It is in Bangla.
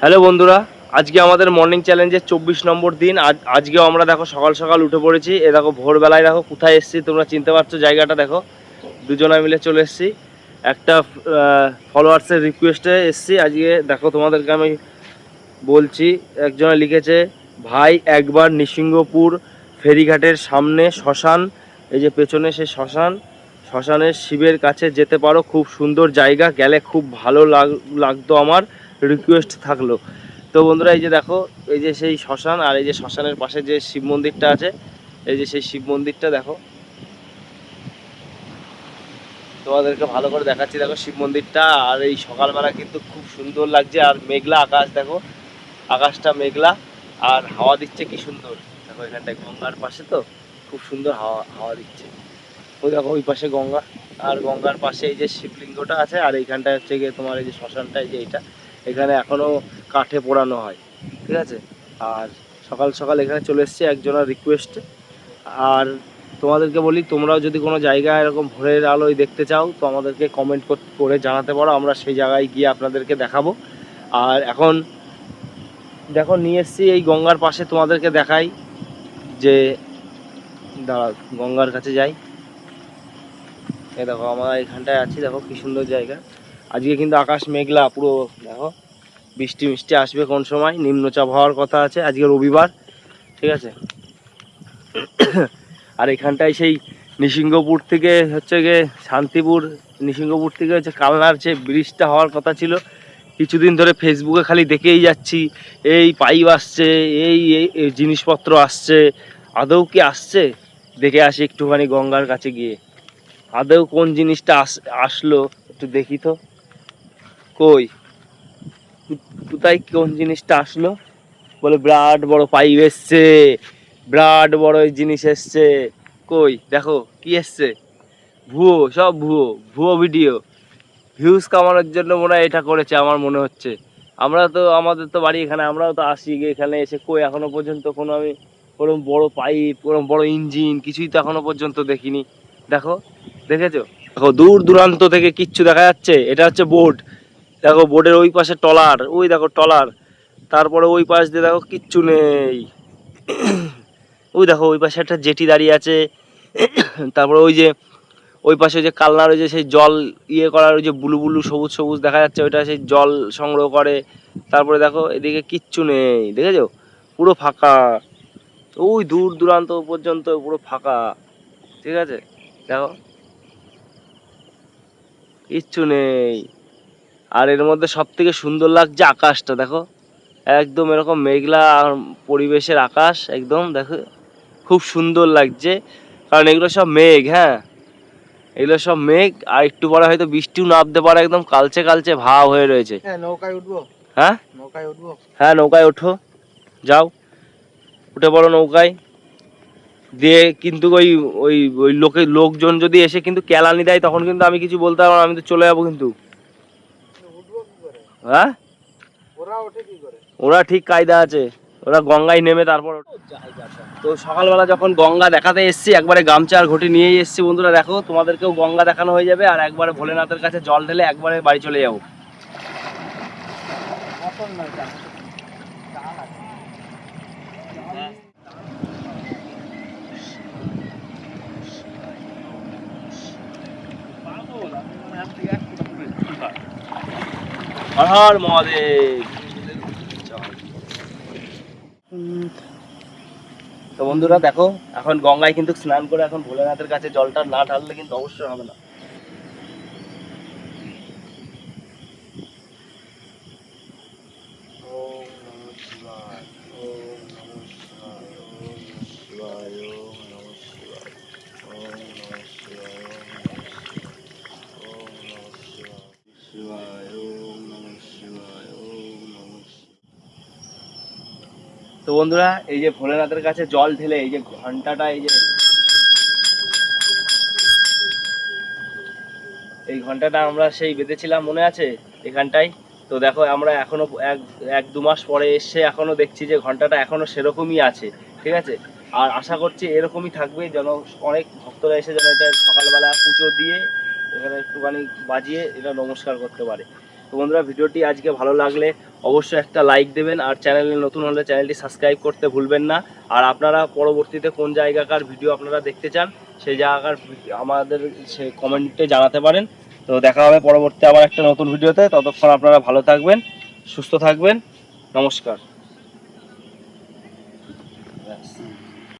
হ্যালো বন্ধুরা, আজকে আমাদের মর্নিং চ্যালেঞ্জের 24 নম্বর দিন। আজকেও আমরা দেখো সকাল সকাল উঠে পড়েছি। এ দেখো ভোরবেলায় দেখো কোথায় এসেছি, তোমরা চিনতে পারছো জায়গাটা। দেখো দুজনে মিলে চলে এসেছি একটা ফলোয়ার্সের রিকোয়েস্টে এসেছি আজকে। দেখো তোমাদেরকে আমি বলছি, একজনে লিখেছে, ভাই একবার নৃসিংহপুর ফেরিঘাটের সামনে শ্মশান, এই যে পেছনে সে শ্মশানের শিবের কাছে যেতে পারো, খুব সুন্দর জায়গা, গেলে খুব ভালো লাগতো, আমার রিকোয়েস্ট থাকলো। তো বন্ধুরা এই যে দেখো, এই যে সেই শ্মশান, আর এই যে শ্মশানের পাশে যে শিব মন্দিরটা আছে, এই যে সেই শিব মন্দিরটা দেখো, তোমাদেরকে ভালো করে দেখাচ্ছি। দেখো শিব মন্দিরটা, আর এই সকালবেলা কিন্তু খুব সুন্দর লাগছে, আর মেঘলা আকাশ, দেখো আকাশটা মেঘলা, আর হাওয়া দিচ্ছে কি সুন্দর। দেখো এখানটায় গঙ্গার পাশে তো খুব সুন্দর হাওয়া হাওয়া দিচ্ছে। ওই দেখো ওই পাশে গঙ্গা, আর গঙ্গার পাশে এই যে শিবলিঙ্গটা আছে, আর এইখানটা হচ্ছে গিয়ে তোমার এই যে শ্মশানটা, এই যে এইটা, এখানে এখনো কাঠে পোড়ানো হয়, ঠিক আছে। আর সকাল সকাল এখানে চলে এসছে একজনের রিকোয়েস্টে। আর তোমাদেরকে বলি, তোমরাও যদি কোনো জায়গায় এরকম ভোরের আলোয় দেখতে চাও তো আমাদেরকে কমেন্ট করে জানাতে পারো, আমরা সেই জায়গায় গিয়ে আপনাদেরকে দেখাবো। আর এখন দেখো নিয়ে এসছি এই গঙ্গার পাশে, তোমাদেরকে দেখাই যে, দাঁড়া গঙ্গার কাছে যাই। এই দেখো আমরা এখানটায় আছি, দেখো কি সুন্দর জায়গা। আজকে কিন্তু আকাশ মেঘলা পুরো, দেখো বৃষ্টি মিষ্টি আসবে কোন সময়, নিম্নচাপ হওয়ার কথা আছে, আজকে রবিবার, ঠিক আছে। আর এখানটায় সেই নৃসিংহপুর থেকে হচ্ছে গিয়ে শান্তিপুর, নৃসিংহপুর থেকে হচ্ছে কালনার যে ব্রিজটা হওয়ার কথা ছিল, কিছুদিন ধরে ফেসবুকে খালি দেখেই যাচ্ছি, এই পাইপ আসছে, এই জিনিসপত্র আসছে, আদৌ কি আসছে? দেখে আসি একটুখানি গঙ্গার কাছে গিয়ে, আদৌ কোন জিনিসটা আসলো একটু দেখি তো। কই কোথায় কোন জিনিসটা আসলো? বলে বিরাট বড় পাইপ এসছে, বিরাট বড় এই জিনিস এসছে। কই দেখো কি এসছে? ভুয়ো, সব ভুয়ো, ভুয়ো ভিডিও, ভিউজ কামানোর জন্য মনে হয় এটা করেছে আমার মনে হচ্ছে। আমরা তো, আমাদের তো বাড়ি এখানে, আমরাও তো আসি এখানে এসে, কই এখনো পর্যন্ত কোনো আমি ওরকম বড় পাইপ, ওরকম বড় ইঞ্জিন কিছুই তো এখনো পর্যন্ত দেখিনি। দেখো, দেখেছো? দেখো দূর দূরান্ত থেকে কিচ্ছু দেখা যাচ্ছে, এটা হচ্ছে বোট। দেখো বোটের ওই পাশে টলার, ওই দেখো টলার, তারপরে ওই পাশ দিয়ে দেখো কিচ্ছু নেই। ওই দেখো ওই পাশে একটা জেটি দাঁড়িয়ে আছে। তারপরে ওই যে ওই পাশে যে কালনার ওই যে সেই জল ইয়ে করার, ওই যে বুলু বুলু সবুজ সবুজ দেখা যাচ্ছে, ওইটা সেই জল সংগ্রহ করে। তারপরে দেখো এদিকে কিচ্ছু নেই, দেখেছো? পুরো ফাঁকা, ওই দূর দূরান্ত পর্যন্ত পুরো ফাঁকা, ঠিক আছে। দেখো কিচ্ছু নেই। আর এর মধ্যে সব থেকে সুন্দর লাগছে আকাশটা, দেখো একদম এরকম মেঘলা পরিবেশের আকাশ, একদম দেখো খুব সুন্দর লাগছে। কারণ এগুলো সব মেঘ, হ্যাঁ এগুলো সব মেঘ, আর একটু পরে হয়তো বৃষ্টিও নামতে পারে, একদম কালচে কালচে ভাব হয়ে রয়েছে। হ্যাঁ নৌকায় উঠবো। হ্যাঁ নৌকায় উঠবো। হ্যাঁ নৌকায় ওঠো, যাও উঠে পড়ো নৌকায় দিয়ে। কিন্তু ওই ওই ওই লোকজন যদি এসে কিন্তু কেলানি দেয়, তখন কিন্তু আমি কিছু বলতে পারবো না, আমি তো চলে যাবো কিন্তু। উঠবো কি করে? হ্যাঁ ওরা ওঠে কি করে? ওরা ঠিক কায়দা আছে, ওরা গঙ্গায় নেমে তারপর। তো সকালবেলা যখন গঙ্গা দেখাতে এসছি, একবারে গামছা আর ঘটি নিয়েই এসছি বন্ধুরা। দেখো তোমাদেরকেও গঙ্গা দেখানো হয়ে যাবে, আর একবারে ভোলেনাথের কাছে জল ঢেলে একবারে বাড়ি চলে যাবো। হর হর মহাদেব। তো বন্ধুরা দেখো, এখন গঙ্গায় কিন্তু স্নান করে এখন ভোলেনাথের কাছে জলটা না ঢাললে কিন্তু অবশ্যই হবে না। তো বন্ধুরা এই যে ভোলেনাথের কাছে জল ঢেলে, এই যে ঘন্টাটা, এই ঘন্টাটা আমরা সেই বেঁধেছিলাম মনে আছে এখানটায়। তো দেখো আমরা এখনো এক দু মাস পরে এসে এখনো দেখছি যে ঘন্টাটা এখনো সেরকমই আছে, ঠিক আছে। আর আশা করছি এরকমই থাকবে, যেন অনেক ভক্তরা এসে যেন এটা সকালবেলা পুজো দিয়ে এখানে একটুখানি বাজিয়ে এটা নমস্কার করতে পারে। তো বন্ধুরা ভিডিওটি আজকে ভালো লাগলে অবশ্যই একটা লাইক দেবেন, আর চ্যানেলে নতুন হলে চ্যানেলটি সাবস্ক্রাইব করতে ভুলবেন না। আর আপনারা পরবর্তীতে কোন জায়গাকার ভিডিও আপনারা দেখতে চান সেই জায়গাকার আমাদের সে কমেন্টে জানাতে পারেন। তো দেখা হবে পরবর্তী আবার একটা নতুন ভিডিওতে। ততক্ষণ আপনারা ভালো থাকবেন, সুস্থ থাকবেন। নমস্কার। ব্যাস।